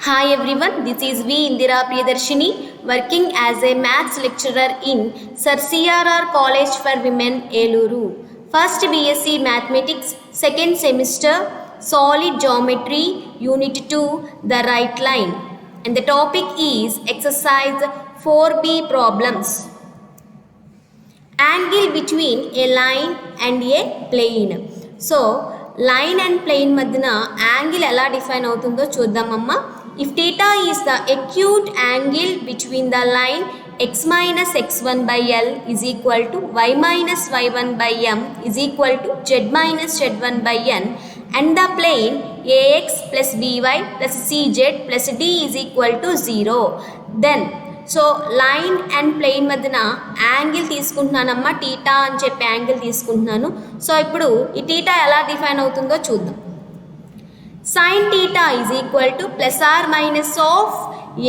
Hi everyone, this is V. Indira Priyadarshini, working as a maths lecturer in Sir CRR College for Women, Eluru. First BSc Mathematics, second semester, Solid Geometry, Unit 2, The Right Line. And the topic is Exercise 4B Problems. Angle between a line and a plane. So, line and plane మధ్యన angle ఎలా define అవుతుందో చూద్దామమ్మా. If theta is the acute angle between the line x minus x1 by L is equal to y minus y1 by M is equal to z minus z1 by N and the plane ax plus by plus cz plus d is equal to 0, then so line and plane మధ్యన angle తీసుకుంటున్నానమ్మా, theta అని చెప్పి angle తీసుకుంటున్నాను. So ఇప్పుడు ఈ theta ఎలా define అవుతుందో చూద్దాం. Sine theta is equal to plus or minus of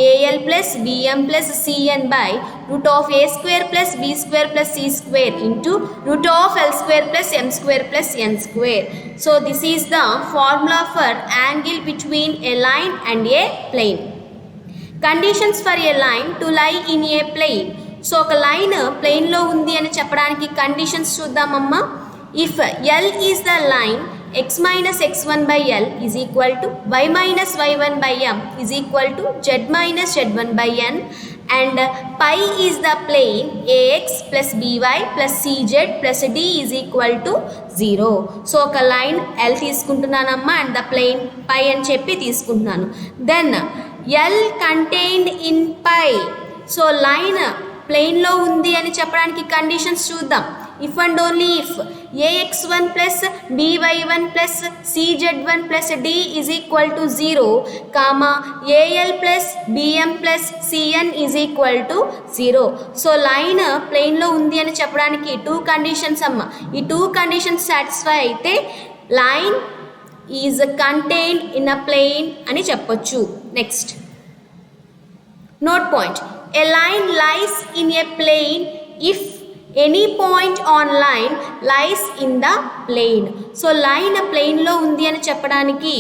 AL plus BM plus CN by root of A square plus B square plus C square into root of L square plus M square plus N square. So this is the formula for angle between a line and a plane. Conditions for a line to lie in a plane. So ఒక line ప్లేన్లో ఉంది అని చెప్పడానికి conditions చూద్దామమ్మా. If l is the line x minus x one by l is equal to y minus y one by m is equal to z minus z one by n and pi is the plane a x plus b y plus సిజెడ్ plus d is equal to 0. So ఒక line l తీసుకుంటున్నానమ్మా and the plane pi అని చెప్పి తీసుకుంటున్నాను. Then l contained in pi. So line ప్లేన్లో ఉంది అని చెప్పడానికి కండిషన్స్ చూద్దాం. If and only if ax1 plus by1 plus cz1 plus d is equal to 0, comma al plus bm plus cn is equal to 0. So line ప్లేన్లో ఉంది అని చెప్పడానికి 2 conditions అమ్మ. ఈ 2 కండిషన్స్ సాటిస్ఫై అయితే line is contained in a plane అని చెప్పొచ్చు. Next note point, a line lies in a plane if any point on line lies in the plane. So line ప్లేన్లో ఉంది అని చెప్పడానికి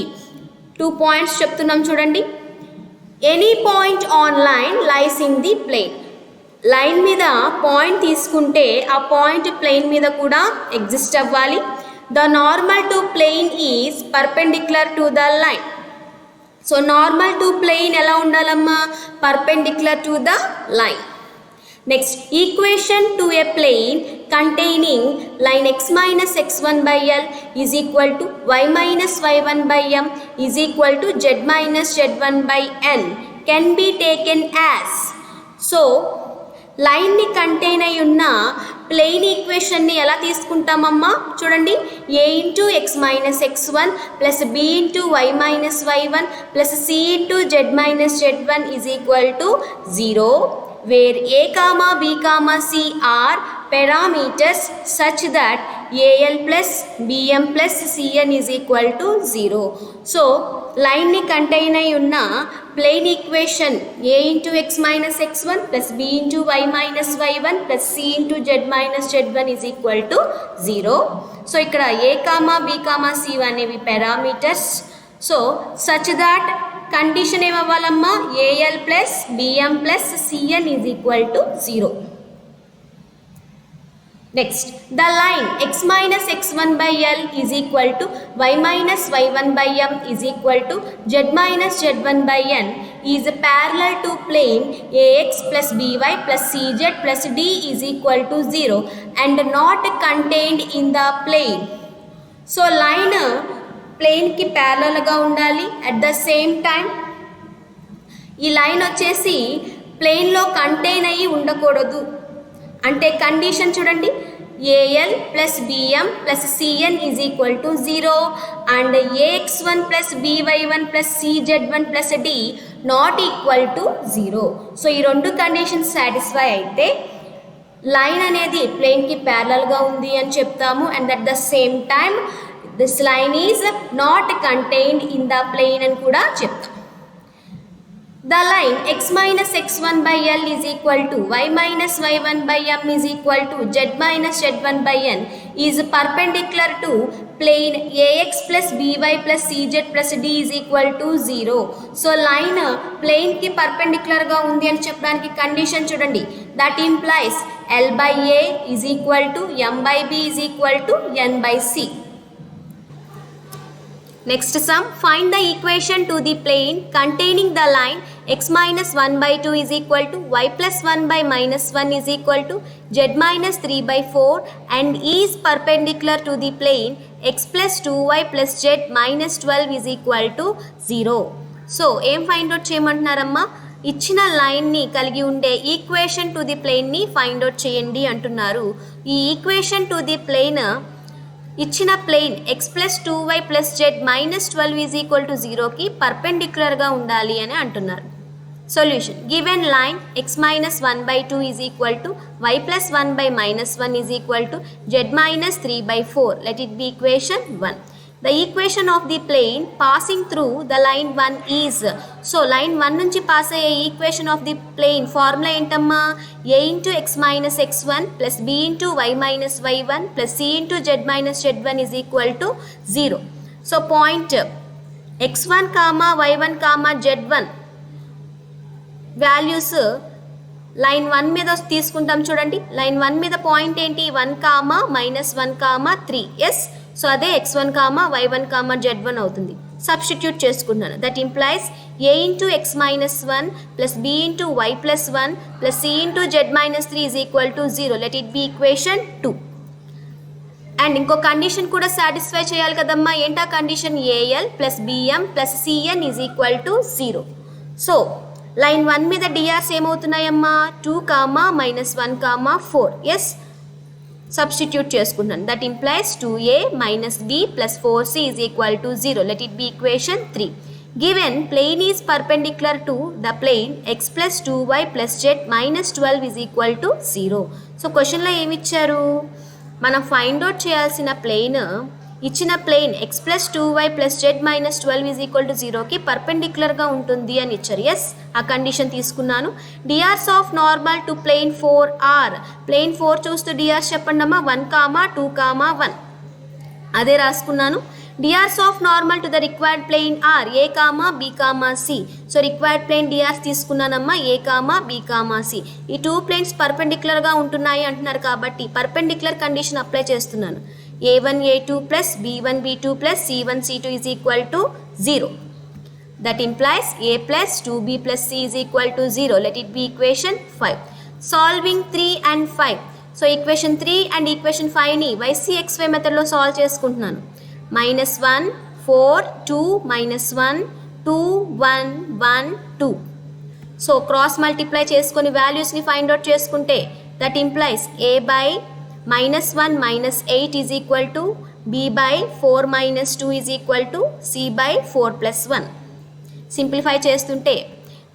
2 పాయింట్స్ చెప్తున్నాం చూడండి. Any point on line lies in the plane. Line మీద point తీసుకుంటే ఆ point plane మీద కూడా ఎగ్జిస్ట్ అవ్వాలి. The normal to plane is perpendicular to the line. So normal to plane ఎలా ఉండాలమ్మా? Perpendicular to the line. Next, equation to a plane containing line x minus x1 by L is equal to y minus y1 by M is equal to z minus z1 by N can be taken as. So లైన్ని contain అయి ఉన్న plane ఈక్వేషన్ని ఎలా తీసుకుంటామమ్మా చూడండి. A into x minus x one plus b into y minus y one plus c into z minus z one is equal to 0, where a comma b comma c are parameters such that al plus bm plus cn is equal to 0. So లైన్ని contain అయి ఉన్న plane equation a into x minus x one plus b into y minus y one plus c into z minus z one is equal to 0. So ఇక్కడ a comma b comma c అనేవి parameters. So such that condition ఏమవ్వాలమ్మా, a l plus BM plus c n is equal to 0. Next, the line x minus x1 by L is equal to y minus y1 by M is equal to z minus z1 by N is parallel to plane ax plus by plus cz plus d is equal to 0 and not contained in the plane. So line plane ki parallel ga undali. At the same time ఈ line వచ్చేసి ప్లేన్లో contain అయ్యి ఉండకూడదు. అంటే condition చూడండి, a l plus BM plus c n is equal to 0 and a x one plus b y one plus సిజెడ్1 plus d not equal to 0. So ఈ 2 conditions satisfy అయితే లైన్ అనేది ప్లేన్కి ప్యారలల్గా ఉంది అని చెప్తాము. And at the same time this line is not contained in the plane అని కూడా చెప్తాం. The line x minus x1 by L is equal to y minus y1 by M is equal to z minus z1 by N is perpendicular to plane ax plus by plus cz plus d is equal to 0. So line plane కి perpendicular గా ఉంది అని చెప్పడానికి condition చూడండి. That implies l by a is equal to m by b is equal to n by c. Next sum, find the equation to the plane containing the line x minus 1 by 2 is equal to y plus 1 by minus 1 is equal to z minus 3 by 4 and is perpendicular to the plane x plus 2y plus z minus 12 is equal to 0. So, ఏం find out చేయమంటున్నారమ్మా? ఇచ్చిన లైన్ని కలిగి ఉండే equation to the ప్లేన్ని find out చేయండి అంటున్నారు. ఈ ఈక్వేషన్ టు ది ప్లేన్ ఇచ్చిన plane x plus 2y plus z minus 12 is equal to 0కి పర్పెండిక్యులర్గా ఉండాలి అని అంటున్నారు. Solution, given line x minus 1 by 2 is equal to y plus 1 by minus 1 is equal to z minus 3 by 4. Let it be equation 1. The equation of the plane passing through the line 1 is, so line 1 నుంచి pass అయ్యే equation of the plane formula ఏంటమ్మా? a into x minus x1 plus b into y minus y1 plus c into z minus z1 is equal to 0. So point x1 comma y1 comma z1 values line 1 మీద తీసుకుంటాం చూడండి. Line 1 మీద point ఏంటి? 1 comma minus 1 comma 3. Yes, so అదే x1 comma y1 comma z1 అవుతుంది. Substitute చేసుకుంటున్నాను. That implies a into x minus 1 plus b into y plus 1 plus c into z minus 3 is equal to 0. Let it be equation 2. And ఇంకో condition కూడా satisfy చేయాలి కదమ్మా. ఏంటా condition? al plus bm plus cn is equal to 0. So line 1 మీద DRs ఏమవుతున్నాయమ్మా? 2 comma minus 1 comma 4. Yes, substitute చేసుకుంటాను. That implies 2a minus b plus 4c is equal to 0. Let it be equation 3. Given plane is perpendicular to the plane x plus 2y plus z minus 12 is equal to 0. So క్వశ్చన్లో ఏమిచ్చారు? మనం find out చేయాల్సిన plane, ఇచ్చిన plane x plus 2y plus z minus 12 is equal to 0కి పర్పెండిక్యులర్గా ఉంటుంది అని ఇచ్చారు. ఎస్, ఆ కండిషన్ తీసుకున్నాను. DRs of normal to plane 4 plane 4 చూస్తూ డిఆర్స్ చెప్పండి అమ్మా. 1 కామా 2 కామా 1 అదే రాసుకున్నాను. DRs of normal to the required plane are a comma b comma c. So required plane DRs తీసుకున్నానమ్మా, a comma b comma c. ఈ 2 planes పర్పెండిక్యులర్గా ఉంటున్నాయి అంటున్నారు కాబట్టి పర్పెండిక్యులర్ కండిషన్ అప్లై చేస్తున్నాను. a1 a2 plus b1 b2 plus c1 c2 is equal to 0. That implies a plus 2b plus c is equal to 0. Let it be equation 5. Solving 3 and 5. So equation 3 and equation 5ని ycxy మెథడ్లో solve చేసుకుంటున్నాను. -1 4 2 -1 2 1 1 2. So cross multiply చేసుకొని వాల్యూస్ని find out చేసుకుంటే that implies a by -1 minus 8 is equal to b by 4 minus 2 is equal to c by 4 plus 1. Simplify చేస్తుంటే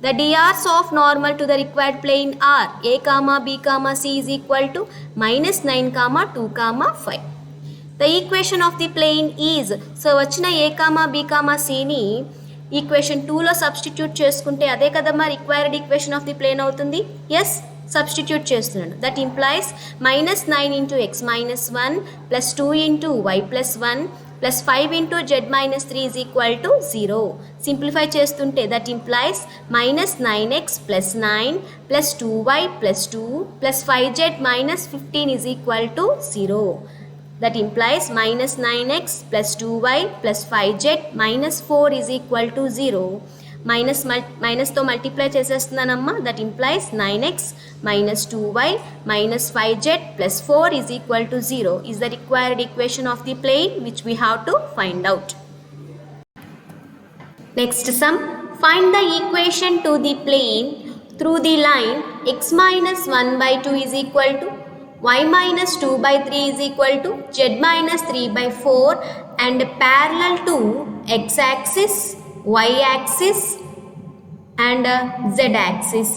the DRs of normal to the required plane are a comma b comma c is equal to -9 comma 2 comma 5. The equation of the plane is, so వచ్చిన a comma b comma cని equation 2లో substitute చేసుకుంటే అదే కదమ్మా required equation of the plane అవుతుంది. Yes, substitute చేస్తున్నాను. That implies -9 into x minus 1 plus 2 into y plus 1 plus 5 into z minus 3 is equal to 0. Simplify చేస్తుంటే that implies -9x plus 9 plus 2y plus 2 plus 5z minus 15 is equal to 0. That implies -9x plus 2y plus 5z minus 4 is equal to 0. మైనస్తో multiply చేసేస్తున్నానమ్మా. That implies 9x minus 2y minus 5z plus 4 is equal to 0 is the required equation of the plane which we have to find out. Next sum, find the equation to the plane through the line x minus 1 by 2 is equal to y minus 2 by 3 is equal to z minus 3 by 4 and parallel to x axis, y axis and z axis.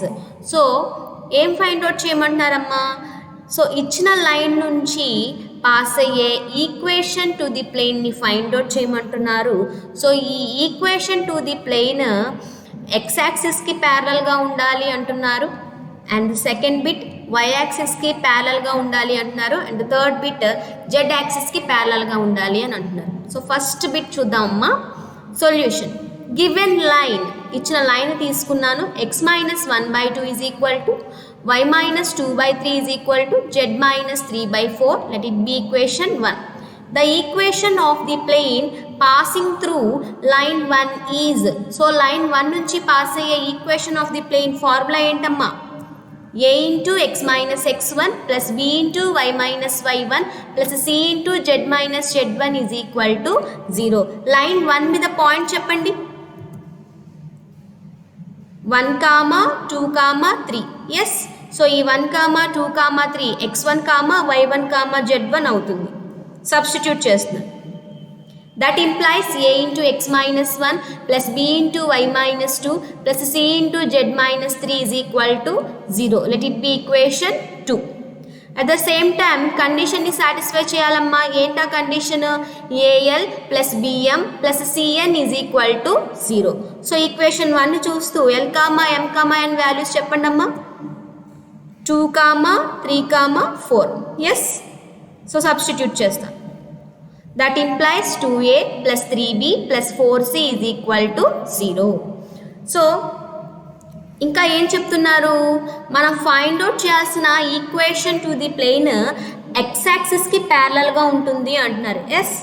So ఏం find out చేయమంటున్నారమ్మా? So ఇచ్చిన line నుంచి pass అయ్యే equation to the ప్లేన్ని find అవుట్ చేయమంటున్నారు. So ఈ equation to the plane x యాక్సిస్కి ప్యారలల్గా ఉండాలి అంటున్నారు. అండ్ సెకండ్ బిట్ y యాక్సిస్కి ప్యారలల్గా ఉండాలి అంటున్నారు అండ్ థర్డ్ బిట్ z యాక్సిస్కి ప్యారలల్గా ఉండాలి అని అంటున్నారు. సో ఫస్ట్ బిట్ చూద్దామమ్మా. సొల్యూషన్ గివెన్ లైన్ ఇచ్చిన లైన్ తీసుకున్నాను x-1/2 is equal to y-2/3 is equal to z-3/4. Let it be equation 1. The equation of the plane passing through line 1 is, so line 1 నుంచి pass అయ్యే equation of the plane formula ఏంటమ్మా? a into x minus x1 plus b into y minus y1 plus c into z minus z1 is equal to 0. Line 1 మీద point చెప్పండి. 1, 2, 3. Yes, so ఈ 1, 2, 3 x1, y1, z1 అవుతుంది. Substitute చేస్తున్నాను. That implies a into x minus 1 plus b into y minus 2 plus c into z minus 3 is equal to 0. Let it be equation 2. At the same time కండిషన్ని satisfy చేయాలమ్మా. ఏంటా condition? al plus bm plus cn is equal to 0. So equation 1 చూస్తూ l, m, n values చెప్పండి అమ్మా. 2, 3, 4. Yes, so substitute చేస్తాం. That implies 2a plus 3b plus 4c is equal to 0. So ఇంకా ఏం చెప్తున్నారు? మనం ఫైండ్ అవుట్ చేయాల్సిన equation to the plane x యాక్సిస్కి ప్యారలల్గా ఉంటుంది అంటున్నారు. ఎస్,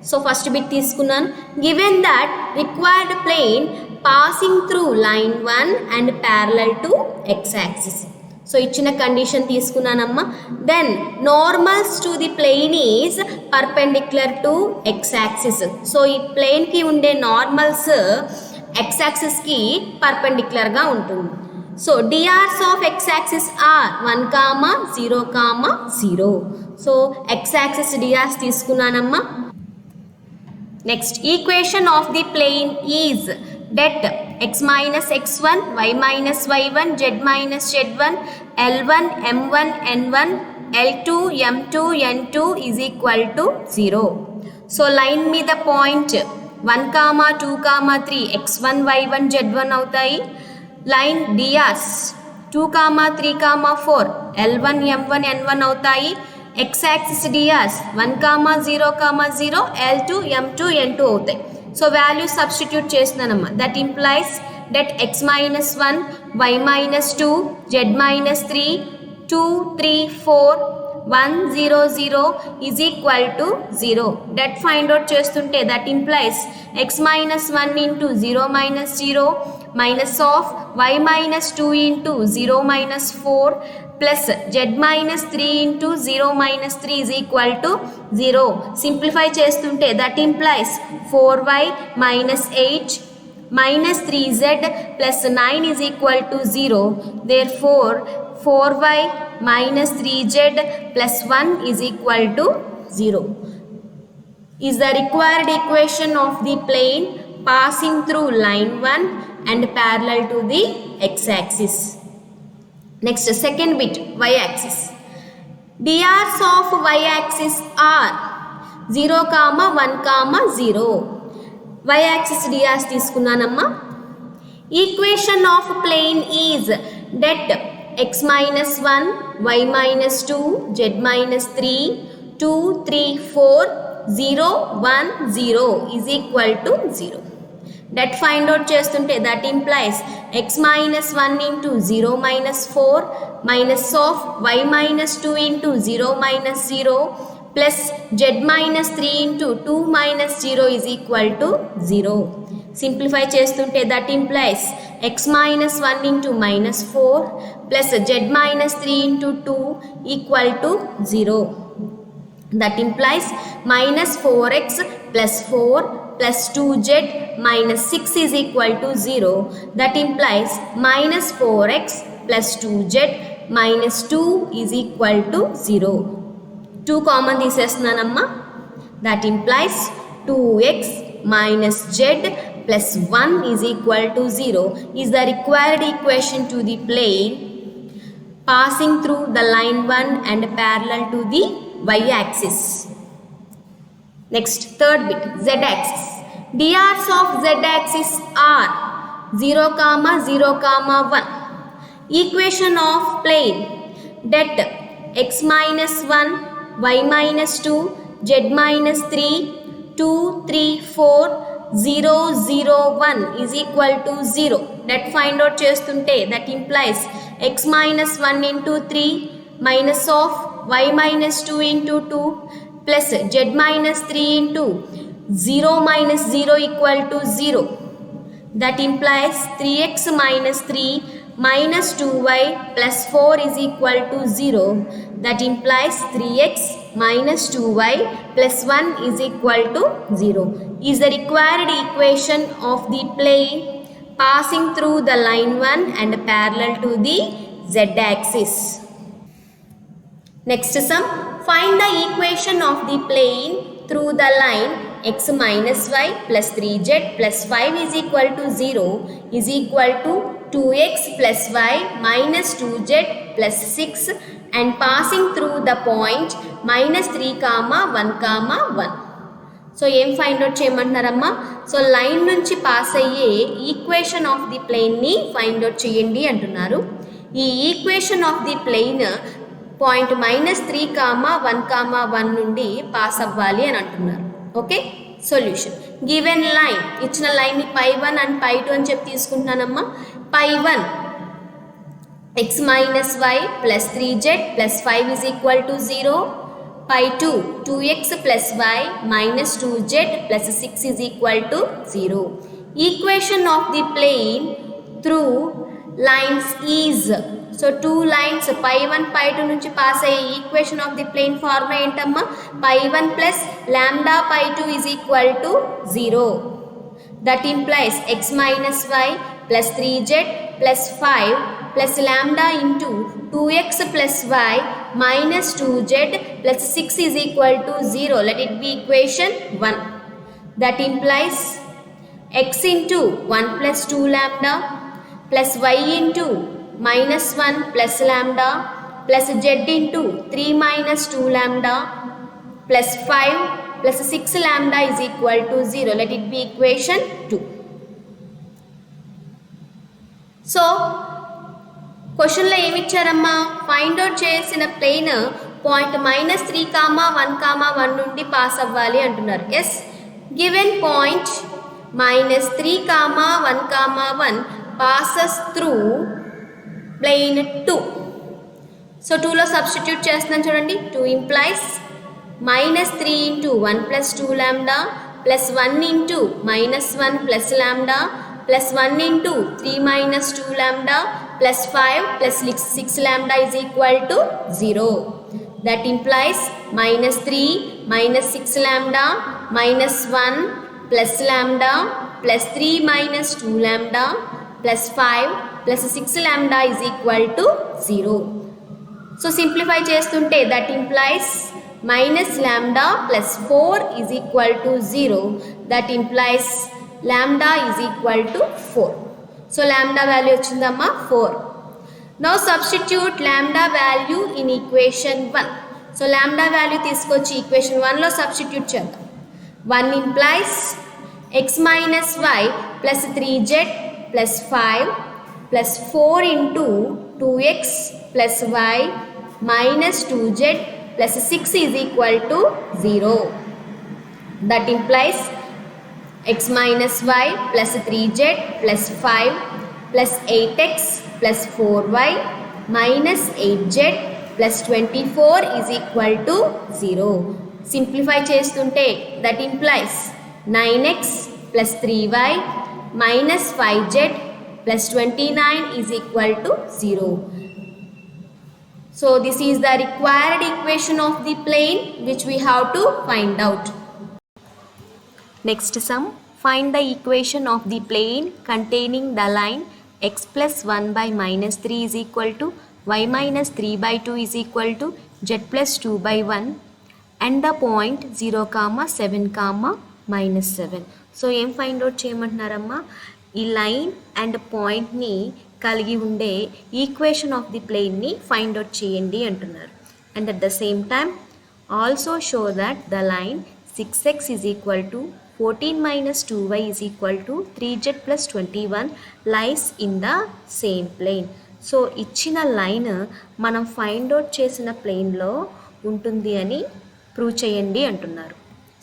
సో ఫస్ట్ బిట్ తీసుకున్నాను. Given that required plane passing through line 1 and parallel to x axis. So ఇచ్చిన కండిషన్ తీసుకున్నానమ్మా. Then normals to the plane is perpendicular to x axis. So ఈ ప్లేన్కి ఉండే normals x యాక్సిస్కి పర్పెండిక్యులర్గా ఉంటుంది. So DRs of x axis are 1, 0, 0. So x axis DRs తీసుకున్నానమ్మా. Next equation of the plane is det x minus x1 y minus y1 z minus z1 l1 m1 n1 l2 m2 n2 is equal to 0. So line మీద point 1, 2, 3 x1 y1 z1 అవుతాయి. Line DRs 2, 3, 4 l1 m1 n1 అవుతాయి. X axis DRs 1, 0, 0 l2 m2 n2 అవుతాయి. So value substitute చేస్తున్నానమ్మా. That implies that x minus 1 y minus 2 z minus 3 2, 3, 4 1, 0, 0 is equal to 0. That find out చేస్తుంటే that implies x minus 1 into 0 minus 0 minus of y minus 2 into 0 minus 4 plus z minus 3 into 0 minus 3 is equal to 0. Simplify చేస్తుంటే that implies 4y minus 8 minus 3z plus 9 is equal to 0. Therefore 4y minus 3z plus 1 is equal to 0. Is the required equation of the plane passing through line 1 and parallel to the x-axis. Next, second bit, y-axis. DRs of y-axis are 0, 1, 0. Y-axis DRs తీసుకున్నానమ్మా. Equation of plane is det x minus 1 y minus 2 z minus 3 2, 3, 4 0, 1, 0 is equal to 0. That find out చేస్తుంటే that implies x minus 1 into 0 minus 4 minus of y minus 2 into 0 minus 0 plus z minus 3 into 2 minus 0 is equal to 0. Simplify చేస్తుంటే that implies x minus 1 into minus 4 plus z minus 3 into 2 equal to 0. That implies minus 4x plus 4 plus 2z minus 6 is equal to 0. That implies minus 4x plus 2z minus 2 is equal to 0. 2 common తీసేస్తున్నానమ్మా. That implies 2x minus z plus 1 is equal to 0 is the required equation to the plane passing through the line 1 and parallel to the y-axis. Next, third bit, z-axis. DRs of z-axis are 0, 0, 1. Equation of plane det x minus 1, y minus 2, z minus 3, 2, 3, 4, 0, 0, 1 is equal to 0. That find out chestunte, that implies x minus 1 into 3 minus of y minus 2 into 2 plus z minus 3 into 0 minus 0 equal to 0. That implies 3x minus 3 minus 2y plus 4 is equal to 0. That implies 3x minus 2y plus 1 is equal to 0 is the required equation of the plane passing through the line 1 and parallel to the z-axis. Next sum, find the equation of the plane through the line x minus y plus 3z plus 5 is equal to 0 is equal to 2x plus y minus 2z plus 6 and passing through the point minus 3 comma 1 comma 1. So ఏం find out చేయమంటున్నారమ్మా? So line నుంచి pass అయ్యే equation of the ప్లేన్ని find out చేయండి అంటున్నారు. ఈ equation of the plane point minus 3 comma 1 comma 1 నుండి pass అవ్వాలి అని అంటున్నారు. ఓకే, సొల్యూషన్ గివెన్ లైన్, ఇచ్చిన లైన్ని π1 అండ్ π2 అని చెప్పి తీసుకుంటున్నానమ్మా. π1 x minus y plus 3z plus 5 is equal to 0. π2 2x plus y minus 2z plus 6 is equal to 0. Equation of the plane through lines is, so two lines π1 π2 నుంచి pass అయ్యే equation of the plane formula ఏంటమ్మా? π1 plus lambda π2 is equal to 0. That implies x minus y plus 3z plus 5 plus lambda into 2x plus y minus 2z plus 6 is equal to 0. Let it be equation 1. That implies x into 1 plus 2 lambda plus y into minus 1 plus lambda plus z into 3 minus 2 lambda plus 5 plus 6 lambda is equal to 0. Let it be equation 2. So క్వశ్చన్లో ఏమి ఇచ్చారమ్మా? Find out చేసిన plane point minus 3 comma 1 comma 1 నుండి pass అవ్వాలి అంటున్నారు. Yes, given point minus 3 comma 1 comma 1 passes through plane 2. So 2లో substitute చేస్తున్నాను చూడండి. 2 implies minus 3 into 1 plus 2 lambda plus 1 into minus 1 plus lambda plus 1 into 3 minus 2 lambda plus 5 plus 6 lambda is equal to 0. That implies minus 3 minus 6 lambda minus 1 plus lambda plus 3 minus 2 lambda plus 5 plus 6 lambda is equal to 0. So simplify చేస్తుంటే that implies minus lambda plus 4 is equal to 0. That implies lambda is equal to 4. So lambda value వచ్చిందమ్మా 4. Now substitute lambda value in equation 1. So lambda value తీసుకొచ్చి equation 1లో substitute చేద్దాం. 1 implies x minus y plus 3z plus 5 plus 4 into 2x plus y minus 2z plus 6 is equal to 0. That implies x minus y plus 3z plus 5 plus 8x plus 4y minus 8z plus 24 is equal to 0. Simplify చేస్తుంటే that implies 9x plus 3y minus 5z plus 29 is equal to 0. So this is the required equation of the plane which we have to find out. Next sum, find the equation of the plane containing the line x plus 1 by minus 3 is equal to y minus 3 by 2 is equal to z plus 2 by 1 and the point 0 comma 7 comma minus 7. So ఏం find out చేయమంటున్నారమ్మా? ఈ line and పాయింట్ని కలిగి ఉండే equation of the ప్లేన్ని find out చేయండి అంటున్నారు. And at the same time also show that the line 6x is equal to 14 minus 2y is equal to 3z plus 21 lies in the same plane. So ఇచ్చిన line మనం find out చేసిన ప్లేన్లో ఉంటుంది అని prove చేయండి అంటున్నారు.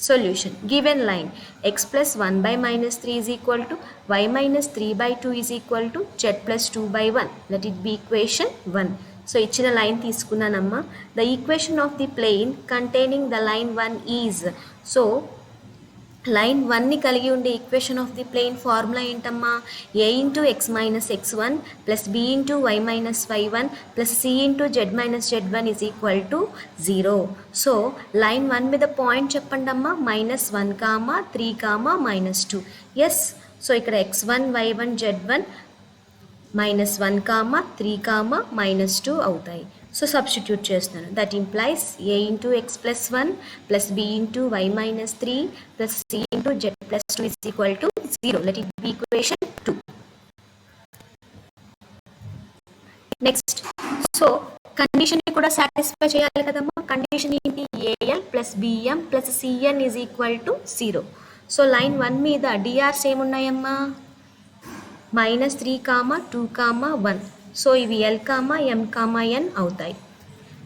Solution given line x plus 1 by minus 3 is equal to y minus 3 by 2 is equal to z plus 2 by 1. Let it be equation 1. So ఇచ్చిన line తీసుకున్నానమ్మా. The equation of the plane containing the line 1 is, so line 1ని కలిగి ఉండే equation of the plane formula ఏంటమ్మా? a into x minus x1 plus b into y minus y1 plus c into z minus z1 is equal to 0. So line 1 మీద point చెప్పండి అమ్మా. -1, 3, -2. Yes, so ఇక్కడ x1 y1 z1 -1, 3, -2 అవుతాయి. So substitute చేస్తున్నాను. That implies a into X plus 1 plus b into y minus 3 plus c into z plus 2 is equal to 0. Let it be equation 2. Next, so condition కూడా satisfy చేయాలి కదమ్మా. Condition ఏంటి? an plus bm plus cn is equal to 0. So line 1 మీద DRs ఏమున్నాయమ్మా? -3, 2, 1. So ఇవి l, m, n అవుతాయి.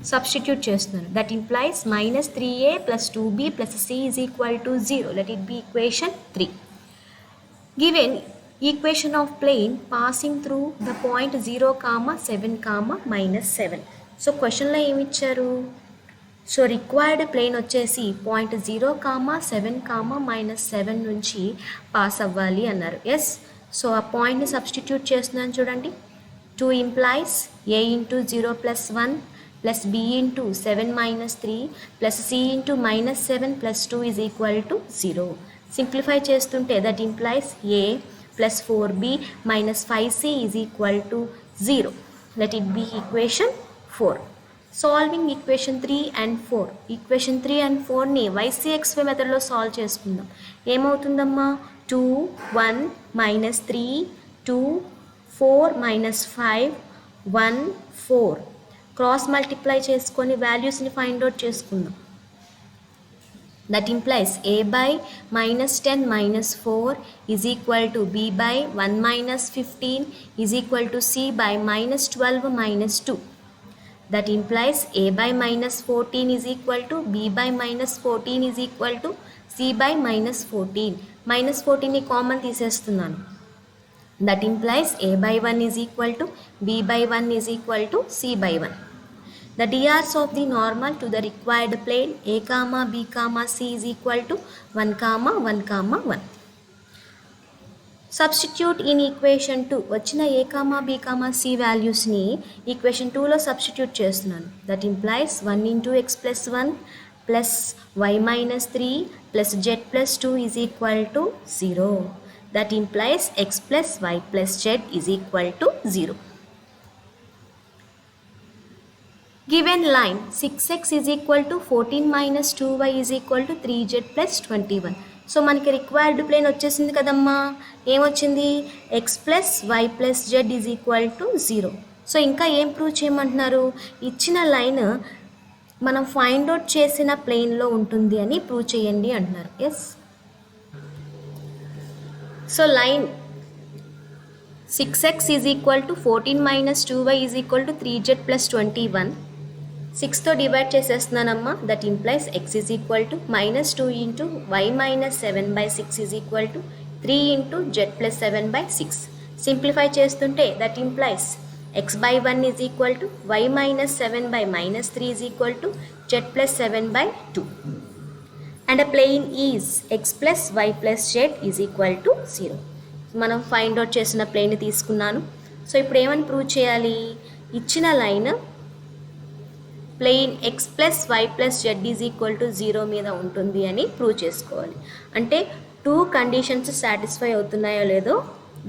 Substitute చేస్తున్నాను. That implies -3a plus 2b plus c is equal to 0. Let it be equation 3. Given equation of plane passing through the point 0, 7, -7. So క్వశ్చన్లో ఏమి ఇచ్చారు? So required plane వచ్చేసి point 0, 7, -7 నుంచి pass అవ్వాలి అన్నారు. Yes, so ఆ పాయింట్ని సబ్స్టిట్యూట్ చేస్తున్నాను చూడండి. 2 implies a into 0 plus 1 plus b into 7 minus 3 plus c into -7 plus 2 is equal to 0. Simplify చేస్తుంటే that implies a plus 4b minus 5c is equal to 0. Let it be equation 4. Solving equation 3 and 4. Equation 3 and 4ని YCXY మెథడ్లో solve చేసుకుందాం. ఏమవుతుందమ్మా? 2, 1, -3, 2, 4, -5, 1, 4. Cross multiply చేసుకొని వాల్యూస్ని find out చేసుకుందాం. That implies a by -10 -4 is equal to b by 1 -15 is equal to c by -12 -2. That implies a by -14 is equal to b by -14 is equal to c by -14. -14ని common తీసేస్తున్నాను. That implies a by 1 is equal to b by 1 is equal to c by 1. The DRs of the normal to the required plane a, b, c is equal to 1, 1, 1. Substitute in equation 2. వచ్చిన a, b, c వాల్యూస్ని equation 2లో substitute చేస్తున్నాను. That implies 1 into X plus 1 plus y minus 3 plus z plus 2 is equal to 0. That implies x plus y plus z is equal to 0. Given line 6x is equal to 14 minus 2y is equal to 3z plus 21. So మనకి required plane వచ్చేసింది కదమ్మా. ఏమొచ్చింది? x plus y plus z is equal to 0. So ఇంకా ఏం prove చేయమంటున్నారు? ఇచ్చిన line మనం find out చేసిన ప్లేన్లో ఉంటుంది అని ప్రూవ్ చేయండి అంటున్నారు. Yes, so line 6x is equal to 14 minus 2y is equal to 3z plus 21. 6తో డివైడ్ చేసేస్తున్నానమ్మా. That implies x is equal to -2 into y minus 7 by 6 is equal to 3 into z plus 7 by 6. Simplify చేస్తుంటే that implies x by 1 is equal to y minus 7 by -3 is equal to z plus 7 by 2. And a plane is x plus y plus z is equal to 0. మనం find out చేసిన ప్లేన్ని తీసుకున్నాను. So ఇప్పుడు ఏమని prove చేయాలి? ఇచ్చిన line plane x plus y plus z is equal to 0 మీద ఉంటుంది అని ప్రూవ్ చేసుకోవాలి. అంటే 2 కండిషన్స్ సాటిస్ఫై అవుతున్నాయో లేదో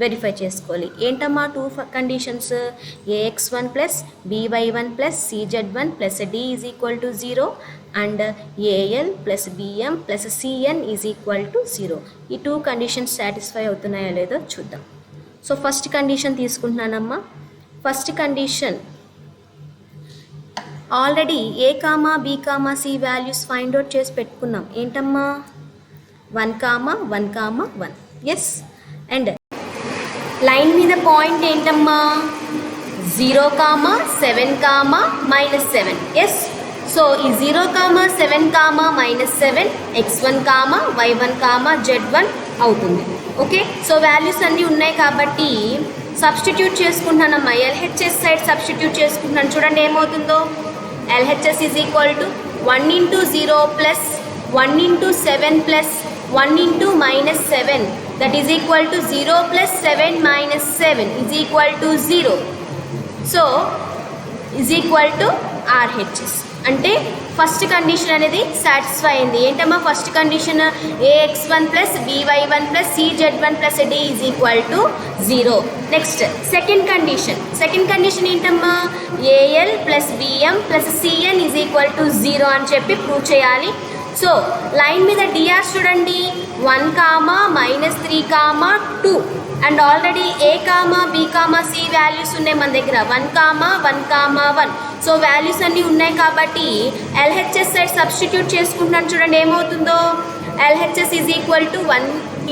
వెరిఫై చేసుకోవాలి. ఏంటమ్మా 2 conditions? ax1 plus by1 plus cz1 plus d is equal to 0 and al plus bm plus cn is equal to 0. ఈ 2 కండిషన్స్ సాటిస్ఫై అవుతున్నాయో లేదో చూద్దాం. సో ఫస్ట్ కండిషన్ తీసుకుంటున్నానమ్మా. First condition already a, b, c values find out చేసి పెట్టుకున్నాం. ఏంటమ్మా? 1, 1, 1. Yes, and line మీద point ఏంటమ్మా? 0, 7, -7. Yes. సో ఈ 0, 7, -7 x1, y1, z1 అవుతుంది. ఓకే, సో వాల్యూస్ అన్నీ ఉన్నాయి కాబట్టి సబ్స్టిట్యూట్ చేసుకుంటున్నానమ్మా. ఎల్హెచ్ఎస్ సైడ్ సబ్స్టిట్యూట్ చేసుకుంటున్నాను. చూడండి ఏమవుతుందో. LHS is equal to 1 × 0 plus 1 × 7 plus 1 × -7 that is equal to 0 plus 7 minus 7 is equal to 0. So is equal to RHS. అంటే first condition అనేది satisfy అయింది. ఏంటమ్మా first condition? AX1 plus BY1 plus CZ1 plus D is equal to 0. Next second condition ఏంటమ్మా? AL plus BM plus CN is equal to 0 అని చెప్పి prove చేయాలి. So line మీద DR చూడండి 1, -3, 2 and already A, B, C values ఉన్నాయి మన దగ్గర 1, 1, 1. So values అన్నీ ఉన్నాయి కాబట్టి ఎల్హెచ్ఎస్ సైడ్ సబ్స్టిట్యూట్ చేసుకుంటున్నాను. చూడండి ఏమవుతుందో. LHS is equal to 1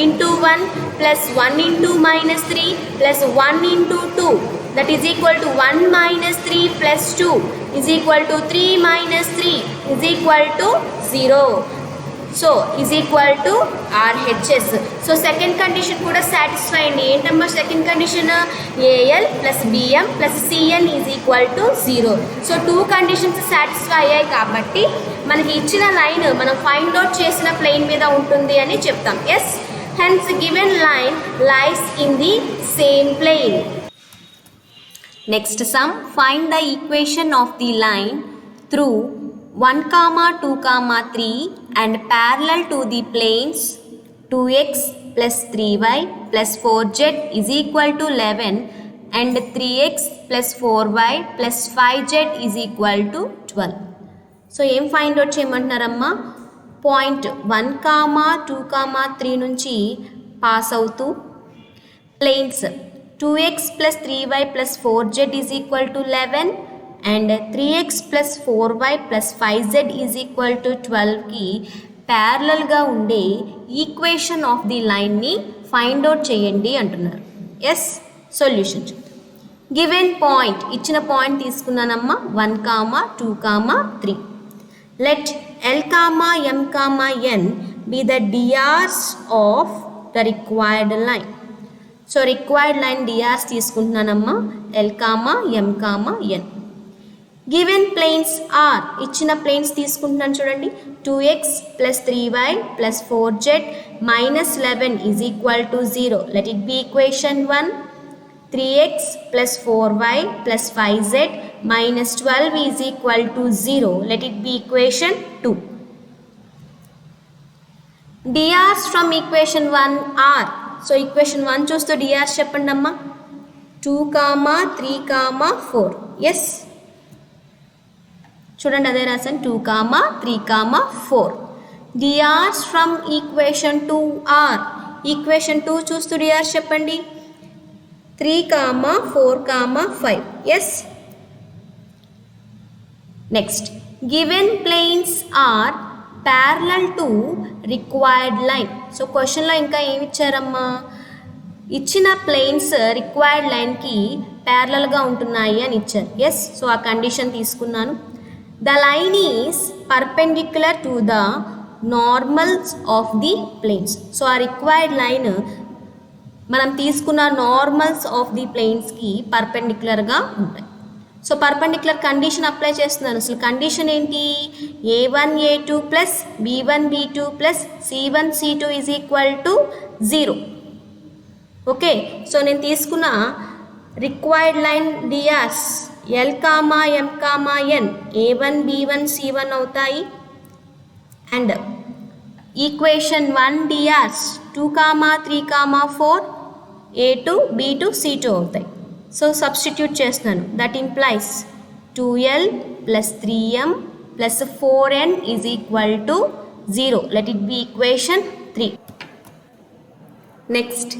× 1 plus 1 × -3 plus 1 × 2 that is equal to 1 - 3 plus 2 is equal to 3 - 3 is equal to 0. So is equal to RHS. So second condition kuda satisfy andi. Entama second condition AL plus BM plus CN is equal to 0. So two conditions satisfy ayyayi kabatti manaki ichina line manam find out chesina plane meeda untundi ani cheptam. Yes, hence given line lies in the same plane. Next sum, find the equation of the line through 1, 2, 3 and parallel to the planes 2x plus 3y plus 4z is equal to 11 and 3x plus 4y plus 5z is equal to 12. So ఏం find out చేయమంటున్నారమ్మా? Point 1, 2, 3 నుంచి pass అవుతూ planes 2x plus 3y plus 4z is equal to 11 and 3x plus 4y plus 5z is equal to 12 కి ప్యారలల్గా ఉండే equation of the లైన్ని find out చేయండి అంటున్నారు. Yes, solution చూద్దాం. గివెన్ పాయింట్ ఇచ్చిన పాయింట్ తీసుకున్నానమ్మా 1, 2, 3. Let L, M, N be the DRs of the required line. So required line DRs తీసుకుంటున్నానమ్మా L, M, N. Given planes are ఇచ్చిన planes తీసుకుంటున్నాను చూడండి 2x plus 3y plus 4z minus 11 is equal to 0. Let it be equation 1. 3x plus 4y plus 5z minus 12 is equal to 0. Let it be equation 2. DRs from equation 1 are. So equation 1 చూస్తూ DRs చెప్పండి అమ్మా 2, 3, 4. Yes, చూడండి అదే రాసాను 2, 3, 4. DRs from equation 2 are. Equation 2 చూస్తూ DRs చెప్పండి 3, 4, 5. Yes. Next given planes are parallel to required line. So క్వశ్చన్లో ఇంకా ఏమి ఇచ్చారమ్మా? ఇచ్చిన ప్లేన్స్ రిక్వైర్డ్ లైన్కి ప్యారలల్గా ఉంటున్నాయి అని ఇచ్చారు. ఎస్, సో ఆ కండిషన్ తీసుకున్నాను. The line is perpendicular to the normals of the planes. So ఆ రిక్వైర్డ్ లైన్ మనం తీసుకున్న నార్మల్స్ ఆఫ్ ది ప్లేన్స్కి పర్పెండిక్యులర్గా ఉంటాయి. సో పర్పెండిక్యులర్ కండిషన్ అప్లై చేస్తున్నాను. అసలు కండిషన్ ఏంటి? A1, A2 plus B1, B2 plus C1, C2 is equal to 0. Okay, so నేను తీసుకున్న required line DRs L, M, N A1, B1, C1 అవుతాయి. And equation 1 DRs 2, 3, 4 A2, B2, C2 అవుతాయి. So substitute చేస్తున్నాను. That implies 2L plus 3M plus 4N is equal to 0. Let it be equation 3. Next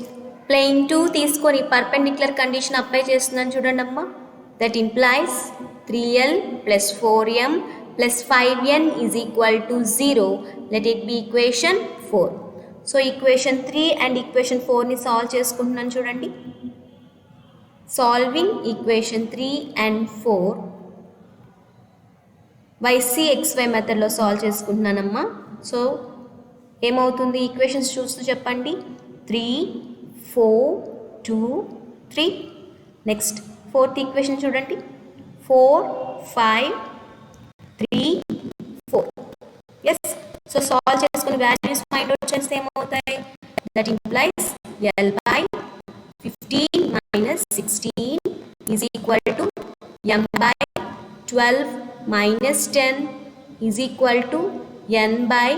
plane 2 తీసుకొని perpendicular condition apply చేస్తున్నాను చూడండి అమ్మా. That implies 3L plus 4M plus 5N is equal to 0. Let it be equation 4. So equation 3 and equation 4ని solve చేసుకుంటున్నాను చూడండి. solving equation 3 and 4 ycxy మెథడ్లో solve చేసుకుంటున్నానమ్మా. సో ఏమవుతుంది ఈక్వేషన్స్ చూస్తూ చెప్పండి. 3 4 2 3. నెక్స్ట్ ఫోర్త్ ఈక్వేషన్ చూడండి. 4 5 3 4. ఎస్. సో సాల్వ్ చేసుకుని వాల్యూస్ ఫైండ్ అవుట్ చేస్తే ఏమవుతాయి? That implies L by 15 minus 16 is equal to M by 12 minus 10 is equal to N by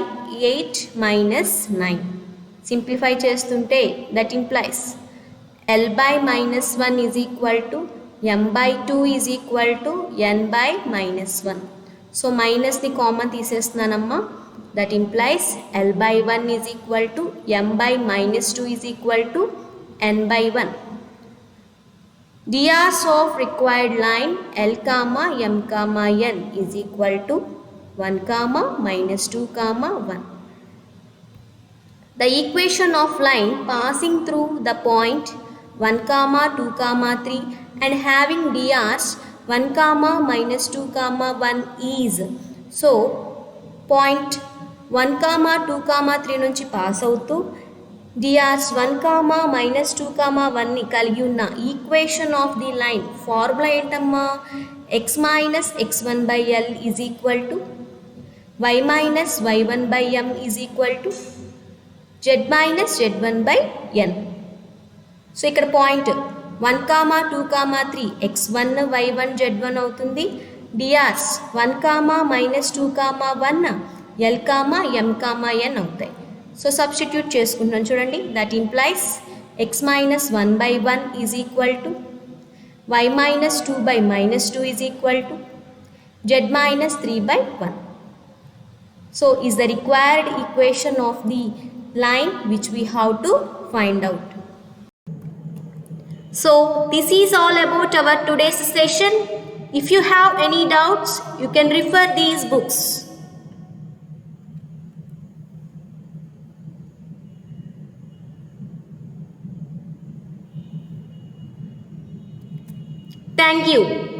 8 minus 9. Simplify చేస్తుంటే that implies L by minus 1 is equal to M by 2 is equal to N by minus 1. So minus ని common తీసేస్తున్నానమ్మా. That implies L by 1 is equal to M by minus 2 is equal to N by 1. Drs of required line L comma M comma N is equal to 1 comma minus 2 comma 1. The equation of line passing through the point 1 comma 2 comma 3 and having drs 1 comma minus 2 comma 1 is. So point 1 comma 2 comma 3 నుంచి pass అవుతూ drs 1 comma minus 2 comma 1ని కలిగి ఉన్న equation of the line formula ఏంటమ్మా? x minus x1 by L is equal to y minus y1 by M is equal to z minus z1 by N. So ఇక్కడ point 1 comma 2 comma 3 x1 y1 z1 అవుతుంది. drs 1 comma minus 2 comma 1 L comma M comma N అవుతాయి. So substitute చేసుకుంటున్నాను చూడండి. That implies x minus 1 by 1 is equal to y minus 2 by minus 2 is equal to z minus 3 by 1. So is the required equation of the line which we have to find out. So this is all about our today's session. If you have any doubts, you can refer these books. Thank you.